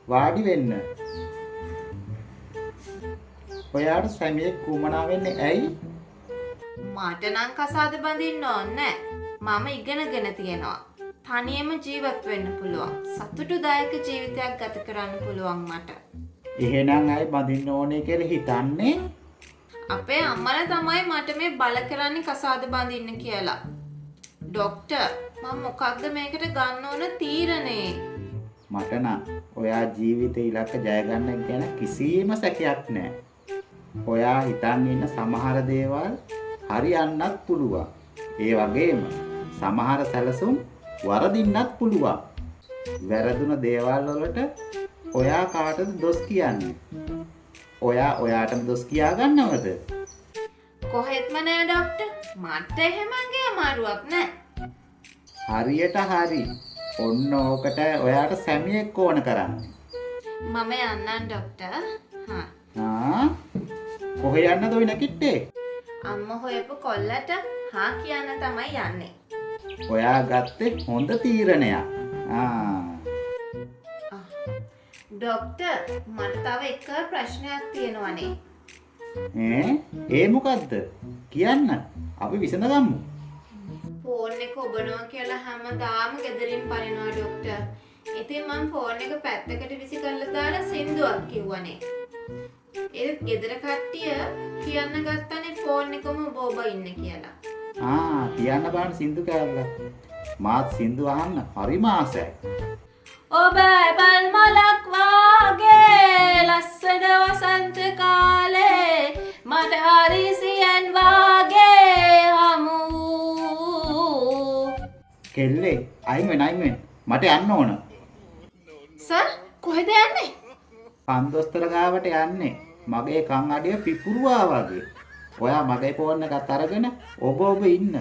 වාඩි වෙන්න. ඔයාට සැමියෙක් කුමනා වෙන්නේ ඇයි? මට නම් කසාද බඳින්න ඕනේ මම ඉගෙනගෙන තියෙනවා. තනියම ජීවත් වෙන්න පුළුවන්. සතුටුදායක ජීවිතයක් ගත කරන්න පුළුවන් මට. එහෙනම් ඇයි බඳින්න ඕනේ කියලා හිතන්නේ? අපේ අම්මලා තමයි මට මේ බල කරන්නේ කසාද බඳින්න කියලා. ડોක්ටර් මම මොකක්ද මේකට ගන්න ඕන තීරණේ? මට නම් ඔයා ජීවිතේ ඉලක්ක ජය ගන්න ගැන කිසිම සැකයක් නැහැ. ඔයා හිතන් ඉන්න සමහර දේවල් හරියන්නත් පුළුවන්. ඒ වගේම සමහර සැලසුම් වරදින්නත් පුළුවන්. වැරදුන දේවල් වලට ඔයා කාටද දොස් කියන්නේ? ඔයා ඔයාටම දොස් කියා ගන්නවද? කොහෙත්ම නෑ ડોක්ටර්. මට එහෙම අගේ අමාරුවක් නෑ. හරියට හරි. ඔන්න ඕකට ඔයාට සැමියෙක් ඕන කරන්නේ. මම යන්නම් ડોක්ටර්. කොහෙ යන්නද ඔය නැකිට්ටේ? අම්මා හොයපු කොල්ලට හා කියන්න තමයි යන්නේ. ඔයා ගත්තේ හොඳ තීරණයක්. ડોක්ටර් මට තව එක ප්‍රශ්නයක් තියෙනවනේ. ඒ මොකද්ද? කියන්න. අපි විසඳගමු. ෆෝන් එක ඔබනවා කියලා හැමදාම ගෙදරින් පනිනවා ડોක්ටර්. ඉතින් මම ෆෝන් එක පැත්තකට විසි කරලා දාලා සින්දුවක් කිව්වනේ. ඒත් ගෙදර කට්ටිය කියන්න ගත්තනේ ෆෝන් එකම ඔබ ඉන්න කියලා. කියන්න බලන්න සින්දු කෑල්ල. මාත් සින්දු අහන්න හරිම ආසයි. ඔබ බල් මලක් වාගේ ලස්සන වසන්ත කාලේ මට හරිසියෙන් වාගේ හමු. කෙල්ලේ අයින් වෙන්න මට යන්න ඕන. සර් කොහෙද යන්නේ? පන්දොස්තර ගාවට යන්නේ. මගේ කන් අඩිය පිපුරුවා වගේ. ඔයා මගේ ෆෝන් එකත් අරගෙන ඔබ ඉන්න.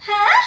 හා